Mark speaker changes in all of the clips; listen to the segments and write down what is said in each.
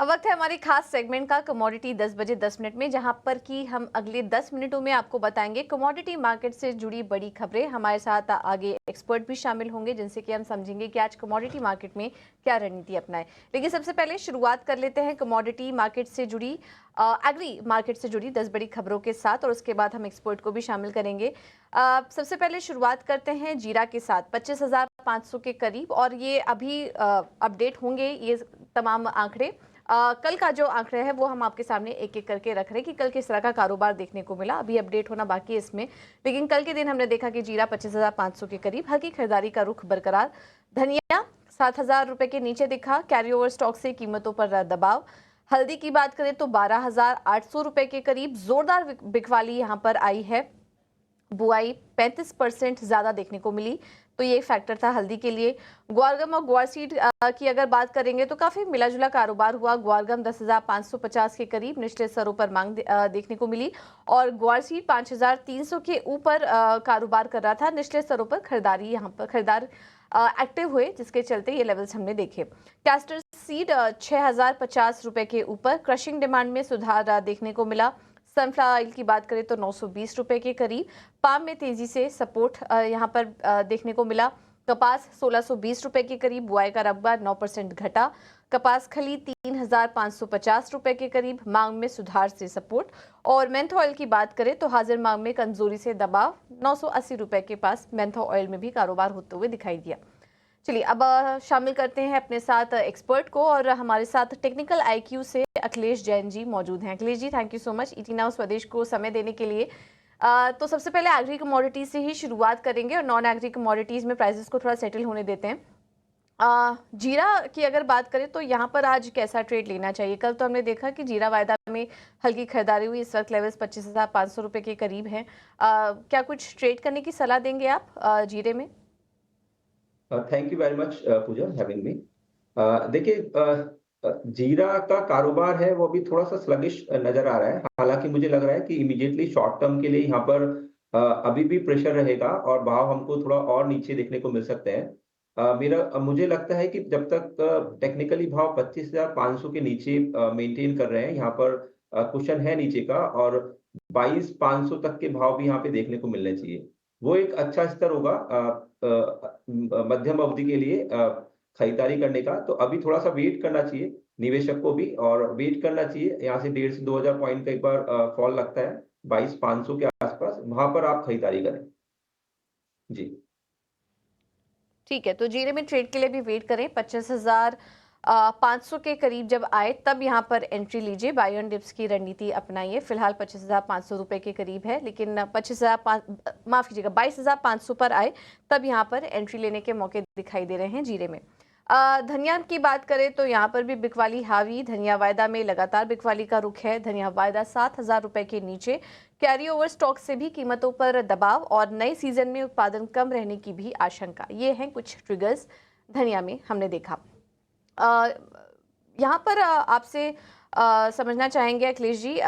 Speaker 1: अब वक्त है हमारी खास सेगमेंट का कमोडिटी 10 बजे 10 मिनट में, जहां पर कि हम अगले 10 मिनटों में आपको बताएंगे कमोडिटी मार्केट से जुड़ी बड़ी खबरें। हमारे साथ आगे एक्सपर्ट भी शामिल होंगे जिनसे कि हम समझेंगे कि आज कमोडिटी मार्केट में क्या रणनीति अपनाएं। लेकिन सबसे पहले शुरुआत कर लेते हैं कमोडिटी मार्केट से जुड़ी एग्री मार्केट से जुड़ी 10 बड़ी खबरों के साथ, और उसके बाद हम एक्सपर्ट को भी शामिल करेंगे। सबसे पहले शुरुआत करते हैं जीरा के साथ 25,500 के करीब, और ये अभी अपडेट होंगे ये तमाम आंकड़े। कल का जो आंकड़ा है वो हम आपके सामने एक एक करके रख रहे हैं कि कल किस तरह का कारोबार देखने को मिला। अभी अपडेट होना बाकी है इसमें, लेकिन कल के दिन हमने देखा कि जीरा 25,500 के करीब, हल्की खरीदारी का रुख बरकरार। धनिया 7,000 रुपए के नीचे दिखा, कैरी ओवर स्टॉक से कीमतों पर दबाव। हल्दी की बात करें तो 12,800 रुपए के करीब जोरदार बिकवाली यहाँ पर आई है। बुआई 35% ज्यादा देखने को मिली, तो ये फैक्टर था हल्दी के लिए। ग्वारगम और ग्वार सीड की अगर बात करेंगे तो काफी मिला जुला कारोबार हुआ। ग्वारगम 10,550 के करीब निचले स्तरों पर मांग देखने को मिली, और ग्वार सीड 5,300 के ऊपर कारोबार कर रहा था। निचले स्तरों पर खरीदारी यहाँ पर खरीदार एक्टिव हुए, जिसके चलते ये लेवल्स हमने देखे। कैस्टर सीड 6,050 रुपए के ऊपर, क्रशिंग डिमांड में सुधार देखने को मिला। सनफ्लावर ऑयल की बात करें तो 920 रुपए के करीब, पाम में तेजी से सपोर्ट यहां पर देखने को मिला। कपास 1620 रुपए के करीब, बुआई का रकबा 9% घटा। कपास खली 3,550 रुपए के करीब, मांग में सुधार से सपोर्ट। और मेंथा ऑयल की बात करें तो हाजिर मांग में कमजोरी से दबाव, 980 रुपए के पास मेंथा ऑयल में भी कारोबार होते हुए दिखाई दिया। चलिए अब शामिल करते हैं अपने साथ एक्सपर्ट को, और हमारे साथ टेक्निकल आईक्यू से अखिलेश जैन जी मौजूद हैं। Akhilesh ji, thank you so much ET Now Swadesh को समय देने के लिए। तो सबसे पहले एग्री कमोडिटीज से ही शुरुआत करेंगे और नॉन एग्री कमोडिटीज में प्राइसेस को थोड़ा सेटल होने देते हैं। जीरा की अगर बात करें तो यहाँ पर आज कैसा ट्रेड लेना चाहिए? कल तो हमने देखा कि जीरा वायदा में हल्की खरीदारी हुई, इस वक्त लेवल्स 25,500 रुपए के करीब हैं। क्या कुछ ट्रेड करने की सलाह देंगे आप जीरे में?
Speaker 2: Thank you very much Pooja having me. देखिए, जीरा का कारोबार है वो अभी थोड़ा सा स्लगिश नजर आ रहा है। हालांकि मुझे लग रहा है कि इमीडिएटली शॉर्ट टर्म के लिए यहाँ पर अभी भी प्रेशर रहेगा और भाव हमको थोड़ा और नीचे देखने को मिल सकते हैं। मुझे लगता है कि जब तक टेक्निकली भाव 25,500 के नीचे मेंटेन कर रहे हैं, यहाँ पर कुशन है नीचे का, और 22,500 तक के भाव भी यहाँ पे देखने को मिलने चाहिए। वो एक अच्छा स्तर होगा मध्यम अवधि के लिए खरीदारी करने का। तो अभी थोड़ा सा वेट करना चाहिए निवेशक को भी, और वेट करना चाहिए यहाँ से 1,500 से 2,000 पॉइंट का एक बार फॉल लगता है 22,500 के आसपास, वहां पर आप खरीदारी करें। जी
Speaker 1: ठीक है, तो जीरे में ट्रेड के लिए भी वेट करें। 25,500 के करीब जब आए तब यहाँ पर एंट्री लीजिए, बाय ऑन डिप्स की रणनीति अपनाइए। फिलहाल 25,500 रुपए के करीब है, लेकिन 25,000 माफ कीजिएगा 22,500 पर आए तब यहाँ पर एंट्री लेने के मौके दिखाई दे रहे हैं जीरे में। धनिया की बात करें तो यहाँ पर भी बिकवाली हावी। धनिया वायदा में लगातार बिकवाली का रुख है। धनिया वायदा 7,000 रुपए के नीचे, कैरी ओवर स्टॉक से भी कीमतों पर दबाव, और नए सीजन में उत्पादन कम रहने की भी आशंका। ये हैं कुछ ट्रिगर्स धनिया में हमने देखा। यहाँ पर आपसे समझना चाहेंगे अखिलेश जी,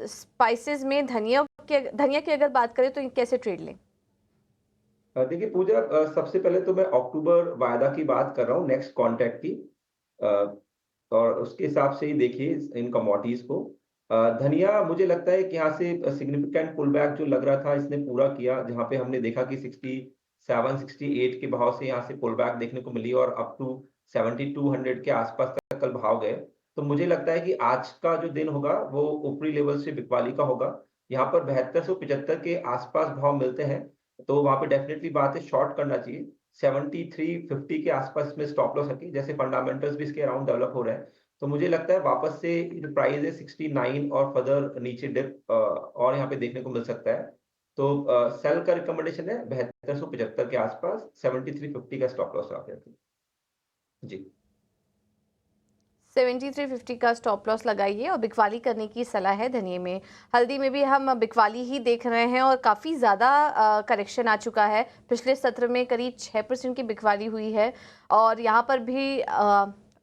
Speaker 1: स्पाइसेस में धनिया की अगर बात करें तो कैसे ट्रेड लें?
Speaker 2: देखिए पूजा, सबसे पहले तो मैं अक्टूबर वायदा की बात कर रहा हूँ, नेक्स्ट कॉन्ट्रैक्ट की। अ, और उसके हिसाब से ही देखिए इन कमोडिटीज को। धनिया मुझे लगता है कि यहाँ से सिग्निफिकेंट पुल बैक जो लग रहा था इसने पूरा किया, जहाँ पे हमने देखा कि 67 68 के भाव से यहाँ से पुल बैक देखने को मिली और अप टू 7200 के आसपास तक कल भाव गए। तो मुझे लगता है कि आज का जो दिन होगा वो ऊपरी लेवल से बिकवाली का होगा। यहाँ पर 7275 के आसपास भाव मिलते हैं, तो वहां पे डेफिनेटली बात है शॉर्ट करना चाहिए। 7350 के आसपास में स्टॉप लॉस रखिए, जैसे फंडामेंटल्स भी इसके अराउंड डेवलप हो रहे हैं। तो मुझे लगता है वापस से जो प्राइस है 69 और फर्दर नीचे डिप और यहाँ पे देखने को मिल सकता है। तो सेल का रिकमेंडेशन है 7275 के आसपास, 7350 का स्टॉप लॉस रखिए। जी
Speaker 1: 7350 का स्टॉप लॉस लगाइए, और बिकवाली करने की सलाह है धनिये में। हल्दी में भी हम बिकवाली ही देख रहे हैं, और काफ़ी ज़्यादा करेक्शन आ चुका है। पिछले सत्र में करीब 6% की बिकवाली हुई है, और यहाँ पर भी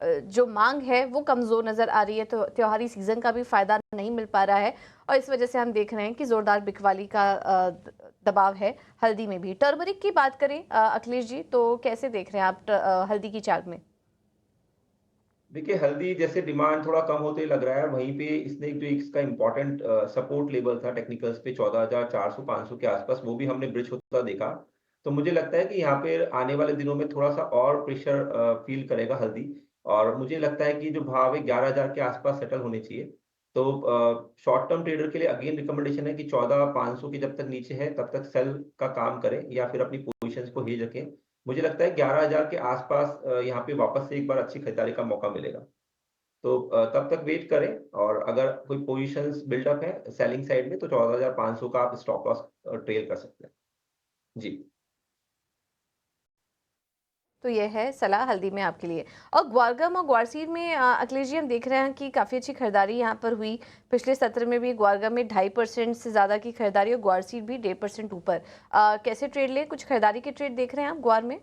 Speaker 1: जो मांग है वो कमज़ोर नज़र आ रही है। तो त्योहारी सीज़न का भी फ़ायदा नहीं मिल पा रहा है, और इस वजह से हम देख रहे हैं कि ज़ोरदार बिकवाली का दबाव है हल्दी में भी। टर्मरिक की बात करें अखिलेश जी, तो कैसे देख रहे हैं आप हल्दी की चाल में?
Speaker 2: देखिए, हल्दी जैसे डिमांड थोड़ा कम होते लग रहा है, वहीं पे इसने जो इसका इम्पोर्टेंट सपोर्ट लेवल था टेक्निकल्स पे 14,400-500 के आसपास, वो भी हमने ब्रीच होता देखा। तो मुझे लगता है कि यहाँ पे आने वाले दिनों में थोड़ा-सा और प्रेशर फ़ील करेगा हल्दी, और मुझे लगता है कि जो भाव है 11,000 के आसपास सेटल होने चाहिए। तो शॉर्ट टर्म ट्रेडर के लिए अगेन रिकमेंडेशन है कि 14,500 के जब तक नीचे है, तब तक सेल का काम करें या फिर अपनी पोज़ीशंस को हेज रखें। मुझे लगता है 11,000 के आसपास यहाँ पे वापस से एक बार अच्छी खरीदारी का मौका मिलेगा। तो तब तक वेट करें, और अगर कोई पोज़ीशंस बिल्डअप है सेलिंग साइड में, तो 14,500 का आप स्टॉप लॉस ट्रेल कर सकते हैं। जी।
Speaker 1: तो ये है सलाह हल्दी में आपके लिए। और ग्वारगम और ग्वारसीर में अखिलेश जी हम देख रहे हैं कि काफ़ी अच्छी खरीदारी यहाँ पर हुई। पिछले सत्र में भी ग्वारगम में 2.5% से ज़्यादा की खरीदारी और ग्वारसीर भी 1.5% ऊपर। कैसे ट्रेड लें? कुछ खरीदारी के ट्रेड देख रहे हैं आप ग्वार में?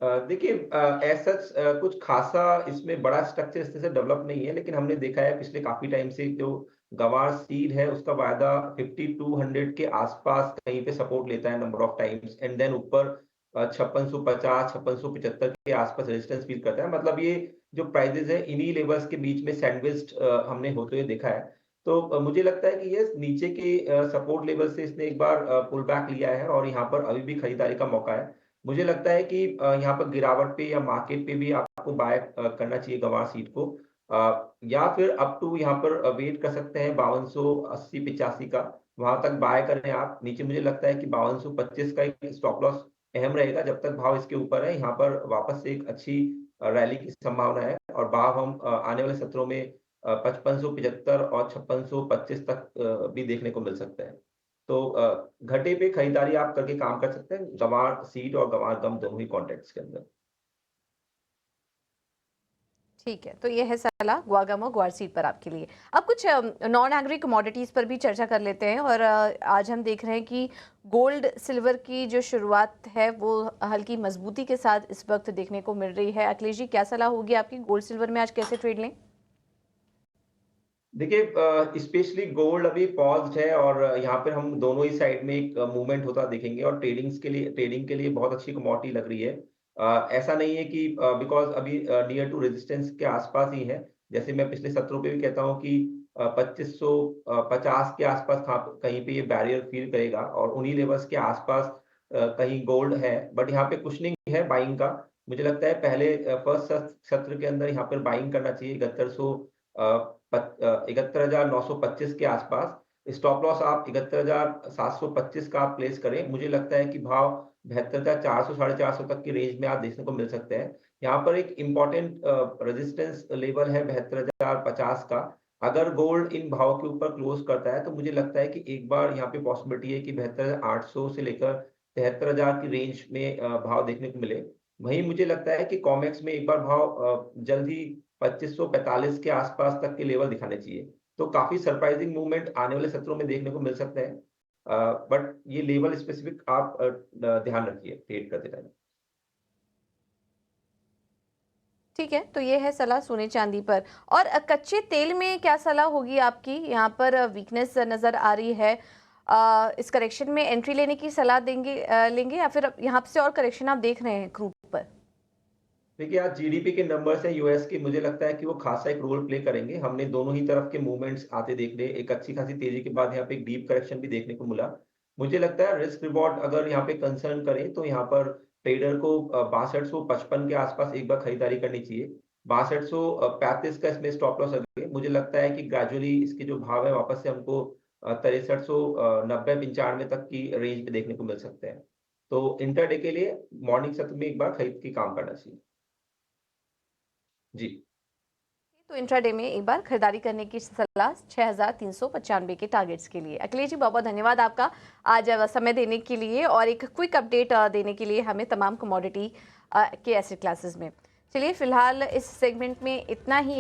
Speaker 2: देखिए, एज़ सच कुछ ख़ासा इसमें बड़ा स्ट्रक्चर इस तरह से डेवलप नहीं है, लेकिन हमने देखा है पिछले काफ़ी टाइम से जो गँवार सीड है, उसका वायदा 5200 के आस-पास कहीं पे सपोर्ट लेता है number of times, and then ऊपर 5650, 5675 के आस-पास रेजिस्टेंस फ़ील करता है। मतलब ये जो प्राइसेज़ हैं, इन्हीं लेवल्स के बीच में सैंडविच्ड हमने होते हुए देखा है। तो मुझे लगता है कि ये नीचे के सपोर्ट लेवल से इसने एक बार पुल बैक लिया है, और यहाँ पर अभी भी खरीदारी का मौका है। मुझे लगता है कि यहाँ पर गिरावट पे या मार्केट पे भी आपको बाय करना चाहिए गँवार सीड को, या फिर अप टू यहाँ पर वेट कर सकते हैं 5280-85 का, वहाँ तक बाय करें आप। नीचे मुझे लगता है कि 5225 का एक स्टॉप लॉस अहम रहेगा, जब तक भाव इसके ऊपर है। यहाँ पर वापस से एक अच्छी रैली की संभावना है, और भाव हम आने वाले सत्रों में 5575 और 5625 तक भी देखने को मिल सकते हैं। तो घटे पे खरीदारी आप करके काम कर सकते हैं, गँवार सीड और गँवार गम दोनों ही कॉन्टेक्ट्स के अंदर।
Speaker 1: ठीक है, तो ये है सलाह ग्वागम और ग्वारसीड पर आपके लिए। अब कुछ नॉन एग्री कमोडिटीज़ पर भी चर्चा कर लेते हैं। और आज हम देख रहे हैं कि गोल्ड सिल्वर की जो शुरुआत है वो हल्की मजबूती के साथ इस वक्त देखने को मिल रही है। अखिलेश जी, क्या सलाह होगी आपकी? गोल्ड सिल्वर में आज कैसे ट्रेड लें?
Speaker 2: देखिए, स्पेशली गोल्ड अभी पॉज़्ड है, और यहाँ पर हम दोनों ही साइड में एक मूवमेंट होता देखेंगे, और ट्रेडिंग के लिए बहुत अच्छी कमोडिटी लग रही है। ऐसा नहीं है कि बिकॉज़ अभी नियर टू रेजिस्टेंस के आस-पास ही है। जैसे मैं पिछले सत्रों पे भी कहता हूँ कि 2550 के आस-पास कहीं पे ये बैरियर फ़ील करेगा, और उन्हीं लेवल्स के आस-पास कहीं गोल्ड है। बट यहाँ पे कुशनिंग है बाइंग का। मुझे लगता है पहले फर्स्ट सत्र के अंदर यहाँ पर बाइंग करना चाहिए 71,925 के आसपास। स्टॉप लॉस आप 71,725 का आप प्लेस करें। मुझे लगता है कि भाव 72,400 साढ़े 400 तक की रेंज में आप देखने को मिल सकते हैं। यहाँ पर एक इम्पोर्टेंट रेजिस्टेंस लेवल है 72,050 का। अगर गोल्ड इन भाव के ऊपर क्लोज़ करता है, तो मुझे लगता है कि एक बार यहाँ पे पॉसिबिलिटी है कि 72,800 से लेकर 73,000 की रेंज में भाव देखने को मिले। वहीं मुझे लगता है कि कॉमेक्स में एक बार भाव जल्द ही 2545 के आसपास तक के लेवल दिखाने चाहिए। तो काफ़ी सरप्राइज़िंग मूवमेंट आने वाले सत्रों में देखने को मिल सकते हैं। बट ये लेवल स्पेसिफिक आप ध्यान रखिए ट्रेड करते टाइम।
Speaker 1: ठीक है, तो ये है सलाह सोने चांदी पर। और कच्चे तेल में क्या सलाह होगी आपकी? यहाँ पर वीकनेस नज़र आ रही है। इस करेक्शन में एंट्री लेने की सलाह लेंगे, या फिर यहाँ से और करेक्शन आप देख रहे हैं क्रूड पर?
Speaker 2: देखिए, आज जीडीपी के नंबर्स हैं यूएस के, मुझे लगता है कि वो खासा एक रोल प्ले करेंगे। हमने दोनों ही तरफ के मूवमेंट्स आते देख लिए। एक अच्छी खासी तेज़ी के बाद यहाँ पे एक डीप करेक्शन भी देखने को मिला। मुझे लगता है रिस्क रिवॉर्ड अगर यहाँ पे कंसर्न करें, तो यहाँ पर ट्रेडर को 6255 के आसपास एक बार खरीदारी करनी चाहिए। 6235 का इसमें स्टॉप लॉस है। मुझे लगता है कि ग्रेजुअली इसके जो भाव है वापस से हमको 6390 तक की रेंज पे देखने को मिल सकते हैं। तो इंटरडे के लिए मॉर्निंग सत्र में एक बार खरीद के काम करना चाहिए। जी।
Speaker 1: तो इंट्राडे में एक बार खरीदारी करने की सलाह 6395 के टारगेट्स के लिए। अखिलेश जी, बहुत बहुत धन्यवाद आपका आज समय देने के लिए और एक क्विक अपडेट देने के लिए हमें तमाम कमोडिटी के एसेट क्लासेस में। चलिए फिलहाल इस सेगमेंट में इतना ही।